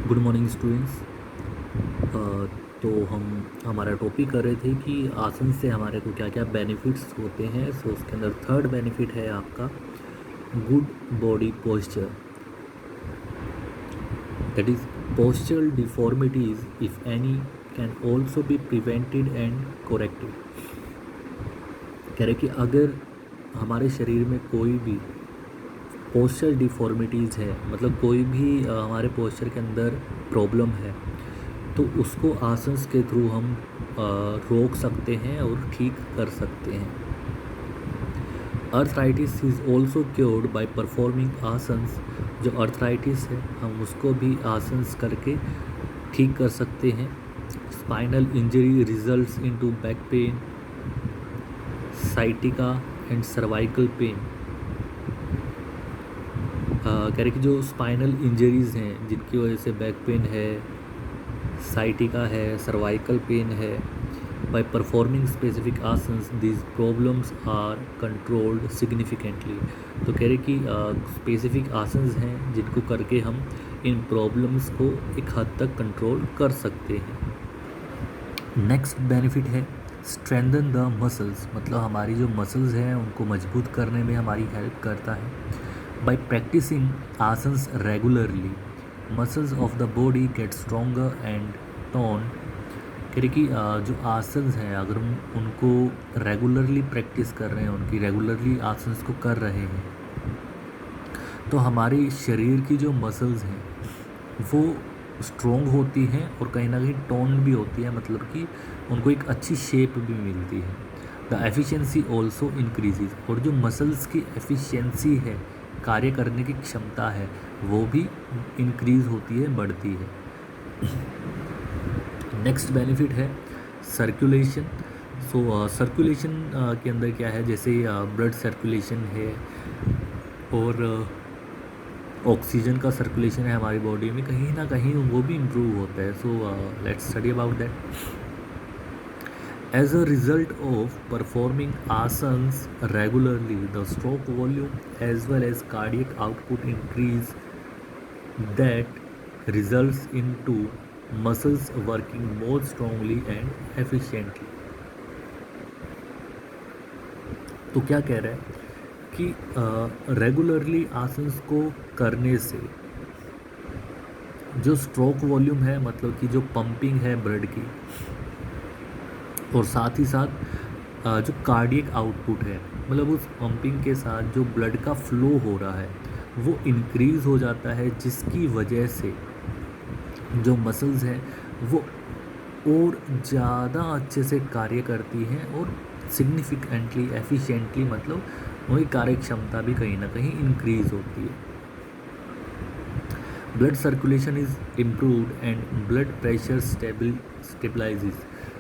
Good morning students. तो हम हमारा टॉपिक कर रहे थे कि आसन से हमारे को क्या क्या बेनिफिट्स होते हैं। सो उसके अंदर थर्ड बेनिफिट है आपका good body posture, that is postural deformities if any can also be prevented and corrected. कह रहे कि अगर हमारे शरीर में कोई भी पोस्चर डिफॉर्मिटीज़ है, मतलब कोई भी हमारे पोस्चर के अंदर प्रॉब्लम है, तो उसको आसन्स के थ्रू हम रोक सकते हैं और ठीक कर सकते हैं। Arthritis is also cured by performing asanas. जो अर्थराइटिस है हम उसको भी आसन्स करके ठीक कर सकते हैं। Spinal injury results into back pain, sciatica and cervical pain. कह रहे कि जो स्पाइनल इंजरीज़ हैं जिनकी वजह से बैक पेन है, साइटिका है, सर्वाइकल पेन है, by performing specific asanas these problems are controlled significantly. तो कह रहे कि स्पेसिफिक आसन्स हैं जिनको करके हम इन प्रॉब्लम्स को एक हद तक कंट्रोल कर सकते हैं। नेक्स्ट बेनिफिट है स्ट्रेंथन द मसल्स, मतलब हमारी जो मसल्स हैं उनको मजबूत करने में हमारी हेल्प करता है। By practising asanas regularly muscles of the body get stronger and tone. कह रहे कि जो आसन्स हैं अगर हम उनको रेगुलरली प्रैक्टिस कर रहे हैं, उनकी रेगुलरली आसन्स को कर रहे हैं, तो हमारी शरीर की जो मसल्स हैं वो स्ट्रोंग होती हैं और कहीं ना कहीं टोन भी होती है, मतलब कि उनको एक अच्छी शेप भी मिलती है। द एफिशिएंसी ऑल्सो इंक्रीजेज, और जो मसल्स की एफिशिएंसी है, कार्य करने की क्षमता है, वो भी इंक्रीज़ होती है, बढ़ती है। नेक्स्ट बेनिफिट है सर्कुलेशन। सो सर्कुलेशन के अंदर क्या है, जैसे ब्लड सर्कुलेशन है और ऑक्सीजन का सर्कुलेशन है हमारी बॉडी में, कहीं ना कहीं वो भी इम्प्रूव होता है। So let's study about that. As a result of performing asanas regularly, the stroke volume as well as cardiac output increase, that results into muscles working more strongly and efficiently. तो क्या कह रहा है कि regularly asanas को करने से जो स्ट्रोक वॉल्यूम है, मतलब कि जो पंपिंग है ब्लड की, और साथ ही साथ जो कार्डियक आउटपुट है, मतलब उस पंपिंग के साथ जो ब्लड का फ्लो हो रहा है वो इंक्रीज़ हो जाता है, जिसकी वजह से जो मसल्स हैं वो और ज़्यादा अच्छे से कार्य करती हैं और सिग्निफिकेंटली एफिशिएंटली, मतलब वही कार्य क्षमता भी कहीं ना कहीं इंक्रीज़ होती है। Blood circulation is improved and blood pressure stabilises.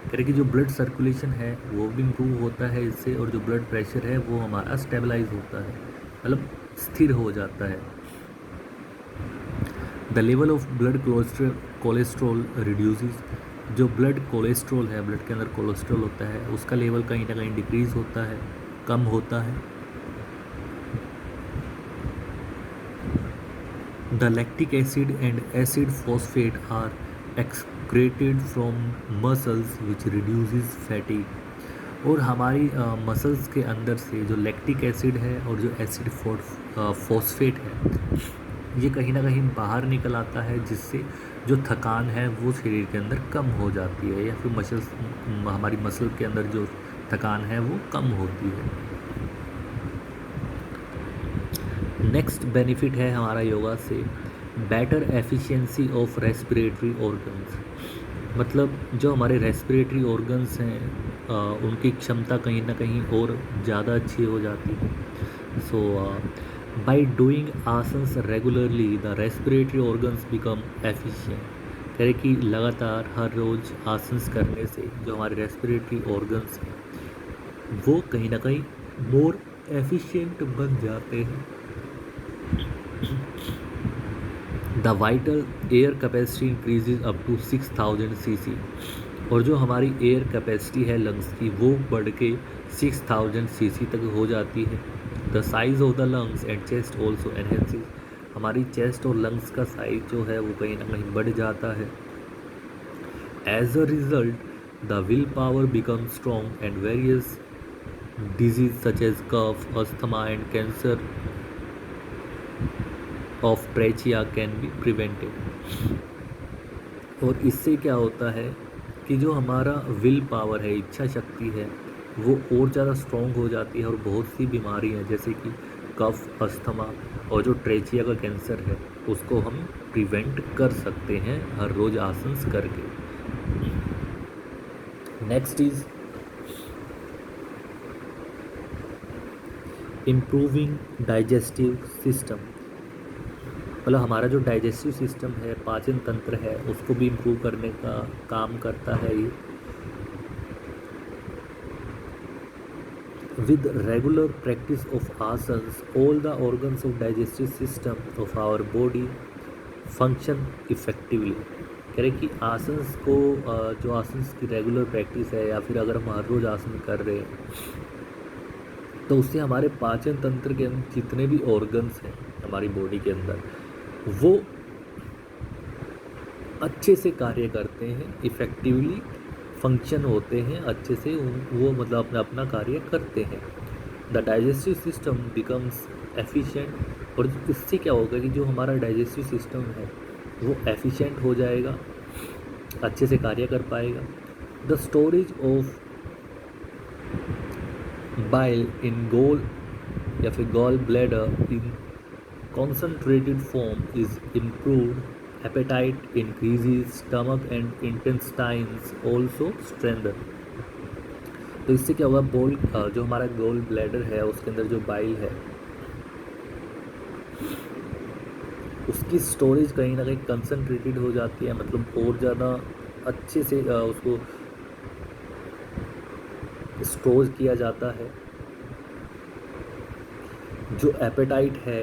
कह रहे कि जो ब्लड सर्कुलेशन है वो भी इम्प्रूव होता है इससे, और जो ब्लड प्रेशर है वो हमारा स्टेबलाइज होता है, मतलब स्थिर हो जाता है। The level of blood cholesterol reduces. जो ब्लड कोलेस्ट्रॉल है, ब्लड के अंदर कोलेस्ट्रॉल होता है, उसका लेवल कहीं ना कहीं डिक्रीज़ होता है, कम होता है। The lactic acid and acid phosphate are excreted from muscles which reduces fatigue। और हमारी मसल्स के अंदर से जो लैक्टिक एसिड है और जो एसिड फॉस्फेट है, ये कहीं ना कहीं बाहर निकल आता है, जिससे जो थकान है वो शरीर के अंदर कम हो जाती है, या फिर मसल्स, हमारी मसल के अंदर जो थकान है वो कम होती है। नेक्स्ट बेनिफिट है हमारा योगा से better efficiency of respiratory organs. मतलब जो हमारे रेस्पिरेटरी ऑर्गन्स हैं उनकी क्षमता कहीं ना कहीं और ज़्यादा अच्छी हो जाती है। So by doing asanas regularly the respiratory organs become efficient. कह रहे कि लगातार हर रोज़ आसन्स करने से जो हमारे रेस्पिरेटरी ऑर्गन्स हैं वो कहीं ना कहीं मोर एफिशिएंट बन जाते हैं। The vital air capacity increases up to 6000 cc। और जो हमारी एयर कैपेसिटी है लंग्स की वो बढ़ के 6000 cc तक हो जाती है। The size of the lungs and chest also enhances. हमारी चेस्ट और लंग्स का साइज जो है वो कहीं ना कहीं बढ़ जाता है। As a result the will power become strong and various disease such as cough, asthma and cancer of trachea can be prevented. और इससे क्या होता है कि जो हमारा विल पावर है, इच्छा शक्ति है, वो और ज़्यादा स्ट्रॉन्ग हो जाती है और बहुत सी बीमारियां जैसे कि कफ, अस्थमा और जो ट्रेचिया का कैंसर है उसको हम प्रिवेंट कर सकते हैं हर रोज़ आसन करके। Next is improving digestive system. मतलब हमारा जो डाइजेस्टिव सिस्टम है, पाचन तंत्र है, उसको भी इम्प्रूव करने का काम करता है ये। With regular practice of asanas all the organs of digestive system of our body function effectively. कह रहे कि आसन्स को जो आसन्स की रेगुलर प्रैक्टिस है या फिर अगर हम हर रोज़ आसन कर रहे हैं तो उससे हमारे पाचन तंत्र के अंदर जितने भी ऑर्गन्स हैं हमारी बॉडी के अंदर वो अच्छे से कार्य करते हैं, इफ़ेक्टिवली फंक्शन होते हैं, अच्छे से वो मतलब अपना अपना कार्य करते हैं। The digestive system becomes efficient. और इससे क्या होगा कि जो हमारा डाइजेस्टिव सिस्टम है वो एफिशिएंट हो जाएगा, अच्छे से कार्य कर पाएगा। The storage of bile in गोल या फिर gall bladder in concentrated form is improved, appetite increases, stomach and intestines also strengthen। तो इससे क्या होगा, जो हमारा गोल ब्लैडर है उसके अंदर जो बाइल है उसकी स्टोरेज कहीं ना कहीं कंसनट्रेटेड हो जाती है, मतलब और ज़्यादा अच्छे से उसको स्टोर किया जाता है। जो एपेटाइट है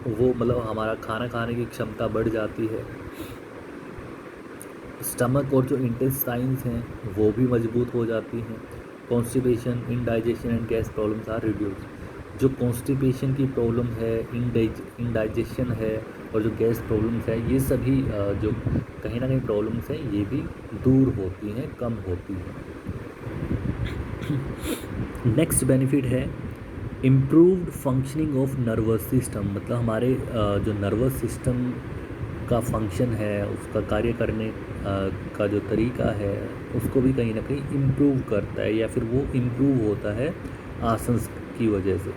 वो मतलब हमारा खाना खाने की क्षमता बढ़ जाती है। स्टमक और जो इंटेस्टाइन्स हैं वो भी मजबूत हो जाती हैं। Constipation, indigestion and gas problems are reduce. जो कॉन्स्टिपेशन की प्रॉब्लम है, इनडाइजेशन है और जो गैस प्रॉब्लम्स है, ये सभी जो कहीं ना कहीं प्रॉब्लम्स हैं ये भी दूर होती हैं, कम होती हैं। नेक्स्ट बेनिफिट है improved functioning of nervous system. मतलब हमारे जो नर्वस सिस्टम का फंक्शन है, उसका कार्य करने का जो तरीका है उसको भी कहीं ना कहीं इम्प्रूव करता है या फिर वो इम्प्रूव होता है आसन की वजह से।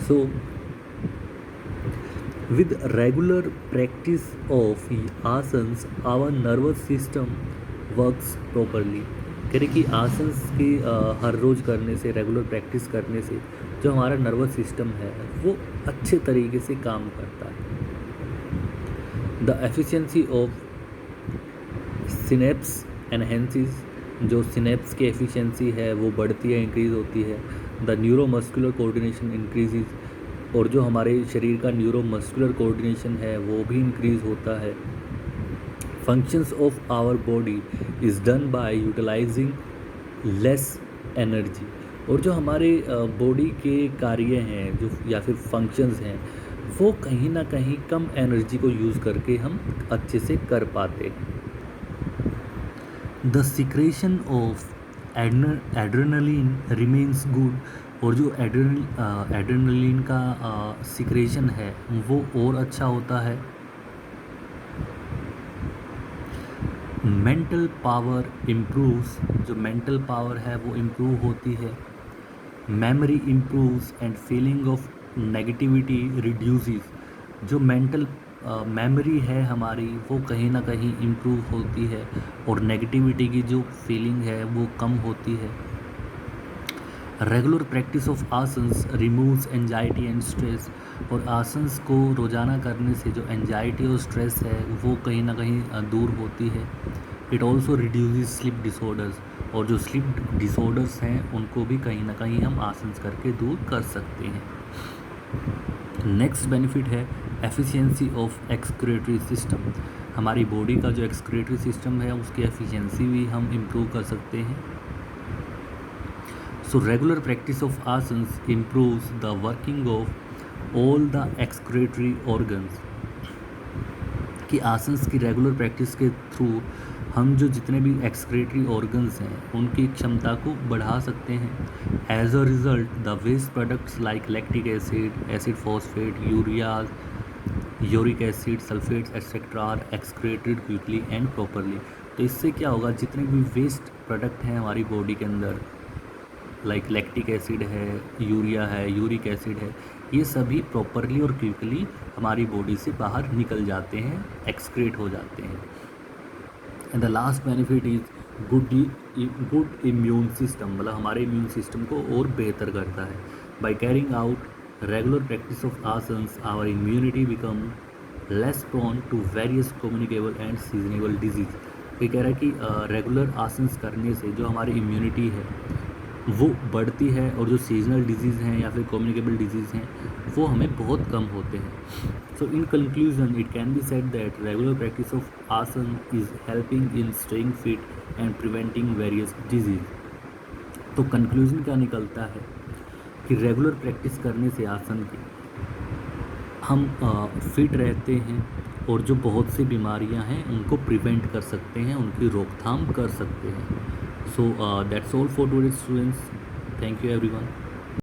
So with regular practice of asanas our nervous system works properly. कह रहे कि आसन्स की हर रोज़ करने से, रेगुलर प्रैक्टिस करने से जो हमारा नर्वस सिस्टम है वो अच्छे तरीके से काम करता है। The efficiency of synapse enhances. जो सिनेप्स की एफिशिएंसी है वो बढ़ती है, इंक्रीज़ होती है। The neuromuscular coordination increases. और जो हमारे शरीर का न्यूरोमस्कुलर कोऑर्डिनेशन है वो भी इंक्रीज़ होता है। Functions of our body is done by utilising less energy. और जो हमारे बॉडी के कार्य हैं जो या फिर फंक्शंस हैं वो कहीं ना कहीं कम एनर्जी को यूज़ करके हम अच्छे से कर पाते हैं। The secretion of adrenaline remains good. और जो एड्रेनलिन का सिक्रेशन है वो और अच्छा होता है। Mental power improves. जो मेंटल पावर है वो इम्प्रूव होती है। Memory improves and feeling of negativity reduces. जो मेंटल मेमोरी है हमारी वो कहीं ना कहीं इम्प्रूव होती है और नेगेटिविटी की जो फीलिंग है वो कम होती है। Regular practice of asanas removes anxiety and stress. और आसन्स को रोज़ाना करने से जो एंजाइटी और स्ट्रेस है वो कहीं ना कहीं दूर होती है। It also reduces sleep disorders. और जो स्लीप डिसऑर्डर्स हैं उनको भी कहीं ना कहीं हम आसन्स करके दूर कर सकते हैं। नेक्स्ट बेनिफिट है एफिशिएंसी ऑफ एक्सक्रीटरी सिस्टम। हमारी बॉडी का जो एक्सक्रीटरी सिस्टम है उसकी एफिशिएंसी भी हम इम्प्रूव कर सकते हैं। So regular practice of asanas improves the working of all the excretory organs, कि आसन्स की रेगुलर प्रैक्टिस के थ्रू हम जो जितने भी एक्सक्रेटरी ऑर्गन्स हैं उनकी क्षमता को बढ़ा सकते हैं। As a result the waste products like lactic acid, acid phosphate, urea, uric acid, sulphates etcetera are excreted quickly and properly. तो इससे क्या होगा, जितने भी वेस्ट प्रोडक्ट हैं हमारी बॉडी के अंदर, लाइक लैक्टिक एसिड है, यूरिया है, यूरिक एसिड है, ये सभी प्रॉपरली और क्विकली हमारी बॉडी से बाहर निकल जाते हैं, एक्सक्रेट हो जाते हैं। And the last benefit is good immune system, मतलब हमारे इम्यून सिस्टम को और बेहतर करता है। By carrying out regular practice of asanas our immunity become less prone to various communicable and seasonable disease. ये कह रहा है कि रेगुलर आसन्स करने से जो हमारी इम्यूनिटी है वो बढ़ती है, और जो सीजनल डिजीज़ हैं या फिर कम्युनिकेबल डिजीज़ हैं वो हमें बहुत कम होते हैं। So in conclusion it can be said that regular practice of asana is helping in staying fit and preventing various disease. तो कंक्लूजन क्या निकलता है कि रेगुलर प्रैक्टिस करने से आसन की हम फिट रहते हैं, और जो बहुत सी बीमारियां हैं उनको प्रिवेंट कर सकते हैं, उनकी रोकथाम कर सकते हैं। So that's all for today students. Thank you everyone.